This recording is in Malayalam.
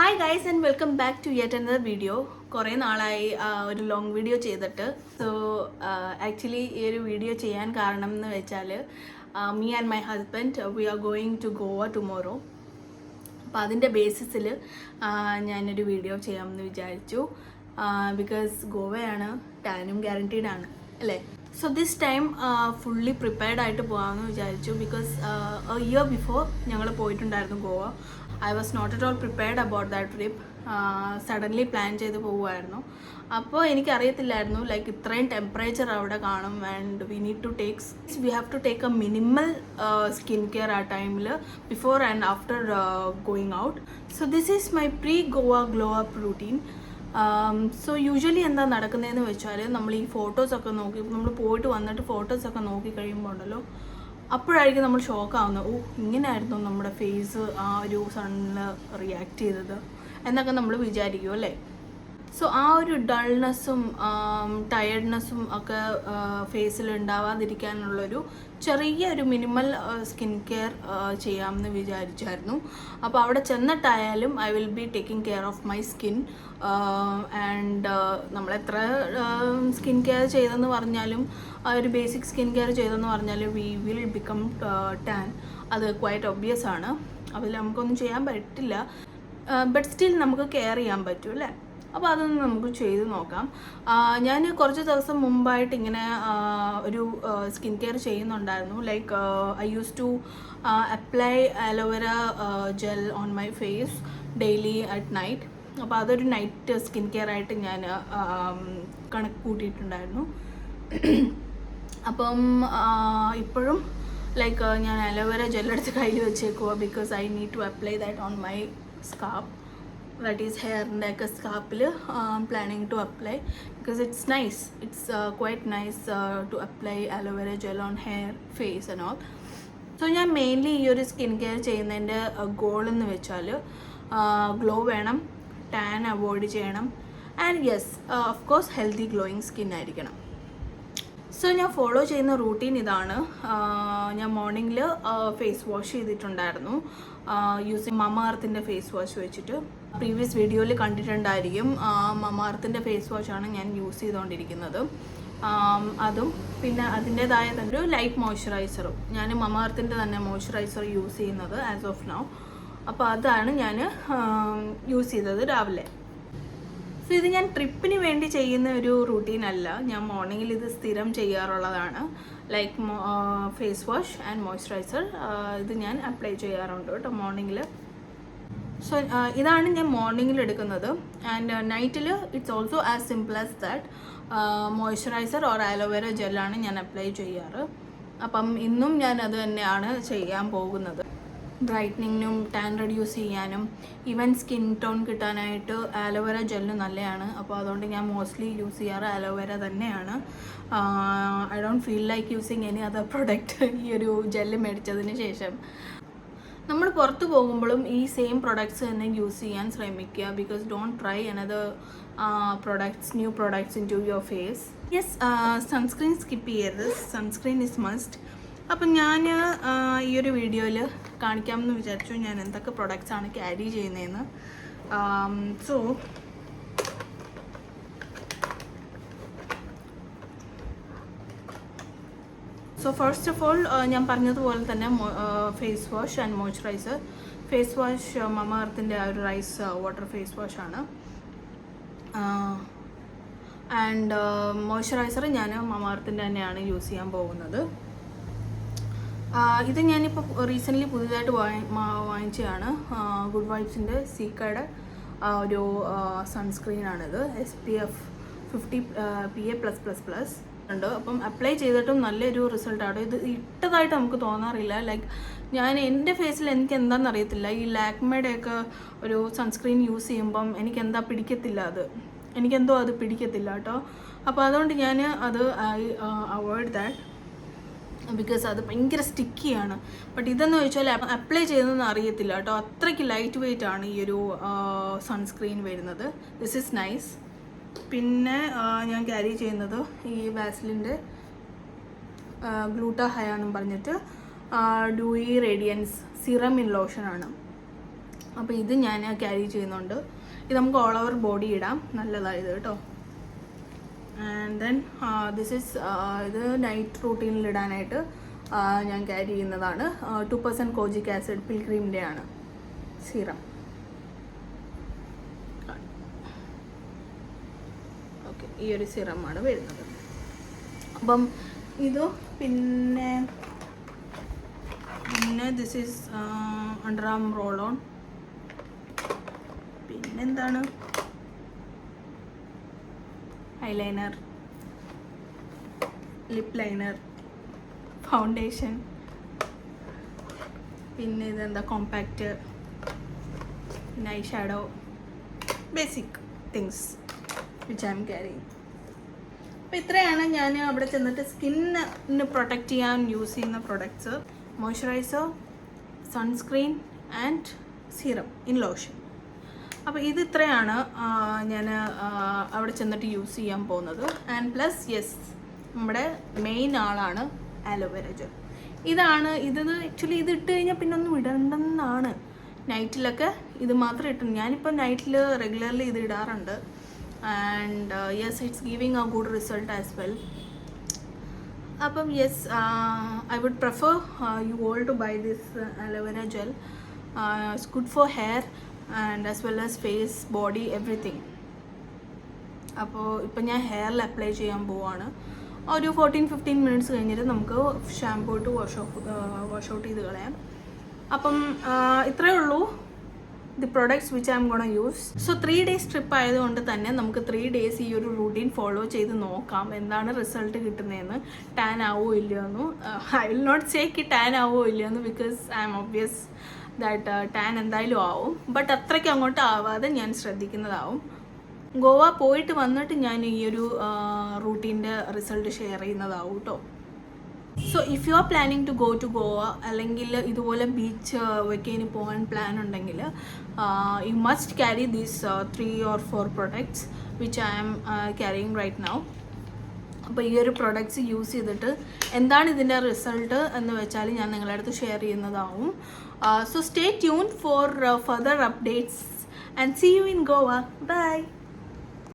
Hi guys and welcome back to yet another video. കുറേ നാളായി ഒരു ലോങ് വീഡിയോ ചെയ്തിട്ട്. സോ ആക്ച്വലി ഈ ഒരു വീഡിയോ ചെയ്യാൻ കാരണം എന്ന് വെച്ചാൽ me and my husband we are going to Goa tomorrow. അപ്പോൾ അതിൻ്റെ ബേസിസിൽ ഞാനൊരു വീഡിയോ ചെയ്യാമെന്ന് വിചാരിച്ചു. ബിക്കോസ് ഗോവയാണ്, ടാനും ഗ്യാരണ്ടീഡ് ആണ് അല്ലേ. So this time fully prepared ആയിട്ട് പോകാമെന്ന് വിചാരിച്ചു. ബിക്കോസ് ഇയർ ബിഫോർ ഞങ്ങൾ പോയിട്ടുണ്ടായിരുന്നു Goa. I was not at all prepared about that trip. Suddenly plan ചെയ്ത് പോവുമായിരുന്നു. അപ്പോൾ എനിക്കറിയത്തില്ലായിരുന്നു ലൈക്ക് ഇത്രയും ടെമ്പറേച്ചർ അവിടെ കാണും. And we have to take a minimal skin care ആ ടൈമിൽ before and after going out. So this is my pre Goa glow up routine. So usually എന്താ നടക്കുന്നതെന്ന് വെച്ചാൽ നമ്മൾ ഈ ഫോട്ടോസൊക്കെ നോക്കി, നമ്മൾ പോയിട്ട് വന്നിട്ട് ഫോട്ടോസൊക്കെ നോക്കി കഴിയുമ്പോൾ ഉണ്ടല്ലോ, അപ്പോഴായിരിക്കും നമ്മൾ ഷോക്കാവുന്നത്. ഇങ്ങനെയായിരുന്നു നമ്മുടെ ഫേസ് ആ ഒരു സണ്ണിൽ റിയാക്ട് ചെയ്തത് എന്നൊക്കെ നമ്മൾ വിചാരിക്കും അല്ലേ. സോ ആ ഒരു ഡൾനെസ്സും ടയർഡ്നെസ്സും ഒക്കെ ഫേസിൽ ഉണ്ടാവാതിരിക്കാനുള്ളൊരു ചെറിയൊരു മിനിമൽ സ്കിൻ കെയർ ചെയ്യാമെന്ന് വിചാരിച്ചായിരുന്നു. അപ്പോൾ അവിടെ ചെന്നിട്ടായാലും I will be taking care of my skin. And നമ്മളെത്ര സ്കിൻ കെയർ ചെയ്തെന്ന് പറഞ്ഞാലും, ഒരു ബേസിക് സ്കിൻ കെയർ ചെയ്തെന്ന് പറഞ്ഞാലും വി വിൽ ബിക്കം ടാൻ. അത് ക്വൈറ്റ് ഒബ്വിയസ് ആണ്. അതിൽ നമുക്കൊന്നും ചെയ്യാൻ പറ്റില്ല. ബട്ട് സ്റ്റിൽ നമുക്ക് കെയർ ചെയ്യാൻ പറ്റും അല്ലേ. അപ്പോൾ അതൊന്ന് നമുക്ക് ചെയ്ത് നോക്കാം. ഞാൻ കുറച്ച് ദിവസം മുമ്പായിട്ട് ഇങ്ങനെ ഒരു സ്കിൻ കെയർ ചെയ്യുന്നുണ്ടായിരുന്നു. Like I use to apply aloe vera gel on my face daily at night. അപ്പോൾ അതൊരു നൈറ്റ് സ്കിൻ കെയർ ആയിട്ട് ഞാൻ കണക്ക് കൂട്ടിയിട്ടുണ്ടായിരുന്നു. അപ്പം ഇപ്പോഴും ലൈക്ക് ഞാൻ അലോവേര ജെല്ലെടുത്ത് കയ്യിൽ വെച്ചേക്കുക. Because I need to apply that on my scarf. That is ഹെയറിൻ്റെ ഒക്കെ സ്കാർപ്പിൽ planning to apply because it's nice. It's quite nice to apply aloe vera gel on hair, face and all. So ഞാൻ മെയിൻലി ഈ ഒരു സ്കിൻ കെയർ ചെയ്യുന്നതിൻ്റെ ഗോൾ എന്ന് വെച്ചാൽ ഗ്ലോ വേണം, ടാൻ അവോയ്ഡ് ചെയ്യണം, and yes of course healthy glowing skin ആയിരിക്കണം. സോ ഞാൻ ഫോളോ ചെയ്യുന്ന റൂട്ടീൻ ഇതാണ്. ഞാൻ മോർണിംഗിൽ ഫേസ് വാഷ് ചെയ്തിട്ടുണ്ടായിരുന്നു യൂസിങ് മമ എർത്തിൻ്റെ ഫേസ് വാഷ് വെച്ചിട്ട്. പ്രീവിയസ് വീഡിയോയിൽ കണ്ടിട്ടുണ്ടായിരിക്കും. മമ എർത്തിൻ്റെ ഫേസ് വാഷാണ് ഞാൻ യൂസ് ചെയ്തുകൊണ്ടിരിക്കുന്നത്. അതും പിന്നെ അതിൻ്റേതായ തന്നെ ഒരു ലൈറ്റ് മോയ്സ്ചറൈസറും. ഞാൻ മമ എർത്തിൻ്റെ തന്നെ മോയ്സ്ചറൈസർ യൂസ് ചെയ്യുന്നത് ആസ് ഓഫ് നൗ. അപ്പോൾ അതാണ് ഞാൻ യൂസ് ചെയ്തത് രാവിലെ. സോ ഇത് ഞാൻ ട്രിപ്പിന് വേണ്ടി ചെയ്യുന്ന ഒരു റൂട്ടീൻ അല്ല. ഞാൻ മോർണിംഗിൽ ഇത് സ്ഥിരം ചെയ്യാറുള്ളതാണ്. Like face wash and moisturiser ഇത് ഞാൻ അപ്ലൈ ചെയ്യാറുണ്ട് കേട്ടോ മോർണിംഗിൽ. സോ ഇതാണ് ഞാൻ മോർണിംഗിൽ എടുക്കുന്നത്. ആൻഡ് നൈറ്റിൽ it's also as simple as that. Moisturiser or aloe vera ജെല്ലാണ് ഞാൻ അപ്ലൈ ചെയ്യാറ്. അപ്പം ഇന്നും ഞാൻ അത് തന്നെയാണ് ചെയ്യാൻ പോകുന്നത്. ബ്രൈറ്റനിങ്ങിനും ടാൻ റെഡ്യൂസ് ചെയ്യാനും ഈവൻ സ്കിൻ ടോൺ കിട്ടാനായിട്ട് ആലോവേര ജെല്ല് നല്ലതാണ്. അപ്പോൾ അതുകൊണ്ട് ഞാൻ മോസ്റ്റ്ലി യൂസ് ചെയ്യാറ് ആലോവേര തന്നെയാണ്. I don't feel like using any other product ഈ ഒരു ജെല്ല് മേടിച്ചതിന് ശേഷം. നമ്മൾ പുറത്ത് പോകുമ്പോഴും ഈ സെയിം പ്രൊഡക്ട്സ് തന്നെ യൂസ് ചെയ്യാൻ ശ്രമിക്കുക. Because don't try another new products in to your face. Yes, sunscreen skip ചെയ്യരുത്. Sunscreen is must. അപ്പം ഞാൻ ഈ ഒരു വീഡിയോയിൽ കാണിക്കാമെന്ന് വിചാരിച്ചു ഞാൻ എന്തൊക്കെ പ്രൊഡക്ട്സാണ് ക്യാരി ചെയ്യുന്നതെന്ന്. സോ ഫസ്റ്റ് ഓഫ് ഓൾ ഞാൻ പറഞ്ഞതുപോലെ തന്നെ face wash and moisturiser. Face wash മമ എർത്തിൻ്റെ ആ ഒരു റൈസ് വാട്ടർ ഫേസ് വാഷാണ്. ആൻഡ് മോയ്സ്ചറൈസർ ഞാൻ മമ എർത്തിൻ്റെ തന്നെയാണ് യൂസ് ചെയ്യാൻ പോകുന്നത്. ഇത് ഞാനിപ്പോൾ റീസെൻ്റ്ലി പുതിയതായിട്ട് വാങ്ങിച്ചതാണ്. ഗുഡ് വൈബ്സിൻ്റെ സീക്കയുടെ ഒരു സൺസ്ക്രീനാണിത്. SPF 50 PA+++ ഉണ്ട്. അപ്പം അപ്ലൈ ചെയ്തിട്ടും നല്ലൊരു റിസൾട്ടാണ്. ഇത് ഇട്ടതായിട്ട് നമുക്ക് തോന്നാറില്ല. ലൈക്ക് ഞാൻ എൻ്റെ ഫേസിൽ എനിക്ക് എന്താണെന്ന് അറിയത്തില്ല, ഈ ലാക്മേയുടെയൊക്കെ ഒരു സൺസ്ക്രീൻ യൂസ് ചെയ്യുമ്പം എനിക്കെന്താ പിടിക്കത്തില്ല. എനിക്കെന്തോ അത് പിടിക്കത്തില്ല കേട്ടോ. അപ്പോൾ അതുകൊണ്ട് ഞാൻ അത് അവോയ്ഡ് ദാറ്റ്. ബിക്കോസ് അത് ഭയങ്കര സ്റ്റിക്കിയാണ്. ബട്ട് ഇതെന്ന് വെച്ചാൽ അപ്ലൈ ചെയ്തതെന്ന് അറിയത്തില്ല കേട്ടോ. അത്രയ്ക്ക് ലൈറ്റ് വെയ്റ്റ് ആണ് ഈ ഒരു സൺസ്ക്രീൻ വരുന്നത്. This is nice. പിന്നെ ഞാൻ ക്യാരി ചെയ്യുന്നത് ഈ വാസ്ലിൻ്റെ ഗ്ലൂട്ടാ ഹയ എന്നും പറഞ്ഞിട്ട് ഡൂയി റേഡിയൻസ് സിറം ഇൻ ലോഷനാണ്. അപ്പോൾ ഇത് ഞാൻ ക്യാരി ചെയ്യുന്നുണ്ട്. ഇത് നമുക്ക് ഓൾ ഓവർ ബോഡി ഇടാം, നല്ലതായത് കേട്ടോ. ആൻഡ് ദെൻ ദിസ് ഈസ് ഇത് നൈറ്റ് റൂട്ടീനിൽ ഇടാനായിട്ട് ഞാൻ ക്യാരി ചെയ്യുന്നതാണ്. 2% കോജിക് ആസിഡ് പിൽഗ്രീമിൻ്റെ ആണ് സീറം. ഓക്കെ, ഈ ഒരു സിറമാണ് വരുന്നത്. അപ്പം ഇത് പിന്നെ this is under arm roll on. പിന്നെന്താണ്, ഐലൈനർ, ലിപ് ലൈനർ, ഫൗണ്ടേഷൻ, പിന്നെ ഇതെന്താ കോമ്പാക്റ്റ്, പിന്നെ I shadow, basic things which I M carrying. അപ്പോൾ ഇത്രയാണ് ഞാൻ അവിടെ ചെന്നിട്ട് സ്കിന്നിന് പ്രൊട്ടക്റ്റ് ചെയ്യാൻ യൂസ് ചെയ്യുന്ന products. Moisturiser, sunscreen and serum in lotion. അപ്പോൾ ഇത് ഇത്രയാണ് ഞാൻ അവിടെ ചെന്നിട്ട് യൂസ് ചെയ്യാൻ പോകുന്നത്. ആൻഡ് പ്ലസ് യെസ്, നമ്മുടെ മെയിൻ ആളാണ് ആലോവേര ജെൽ. ഇതാണ് ഇത് ആക്ച്വലി ഇത് ഇട്ട് കഴിഞ്ഞാൽ പിന്നെ ഒന്നും ഇടണ്ടെന്നാണ്. നൈറ്റിലൊക്കെ ഇത് മാത്രം ഇട്ടു. ഞാനിപ്പോൾ നൈറ്റിൽ റെഗുലർലി ഇത് ഇടാറുണ്ട്. And yes, it's giving a good result as well. അപ്പം yes, I would prefer you all to buy this aloe vera gel. It's good for hair and as well as face, body, everything. അപ്പോൾ ഇപ്പം ഞാൻ ഹെയറിൽ അപ്ലൈ ചെയ്യാൻ പോവാണ്. ഒരു 14-15 മിനിറ്റ്സ് കഴിഞ്ഞിട്ട് നമുക്ക് ഷാമ്പൂ ഇട്ട് വാഷ് ഔട്ട് ചെയ്ത് കളയാം. അപ്പം ഇത്രയേ ഉള്ളൂ the products which I M gonna use. So 3 days trip ആയതുകൊണ്ട് തന്നെ നമുക്ക് 3 days ഈ ഒരു റൂട്ടീൻ ഫോളോ ചെയ്ത് നോക്കാം എന്താണ് റിസൾട്ട് കിട്ടുന്നതെന്ന്. ടാൻ ആവോ ഇല്ലയെന്നു, I will not say tan ആവോ ഇല്ലയെന്ന്, because I am obvious that tan എന്തായാലും ആവും. ബട്ട് അത്രയ്ക്ക് അങ്ങോട്ട് ആവാതെ ഞാൻ ശ്രദ്ധിക്കുന്നതാവും. ഗോവ പോയിട്ട് വന്നിട്ട് ഞാൻ ഈ ഒരു റൂട്ടീൻ്റെ റിസൾട്ട് ഷെയർ ചെയ്യുന്നതാവും കേട്ടോ. So if you are planning to go to Goa, അല്ലെങ്കിൽ ഇതുപോലെ ബീച്ച് വെക്കേന് പോകാൻ പ്ലാൻ ഉണ്ടെങ്കിൽ you must carry these 3 or 4 products which I am carrying right now. അപ്പോൾ ഈ ഒരു പ്രൊഡക്ട്സ് യൂസ് ചെയ്തിട്ട് എന്താണ് ഇതിൻ്റെ റിസൾട്ട് എന്ന് വെച്ചാൽ ഞാൻ നിങ്ങളുടെ അടുത്ത് ഷെയർ ചെയ്യുന്നതാവും. So stay tune for further updates and see you in Goa. By.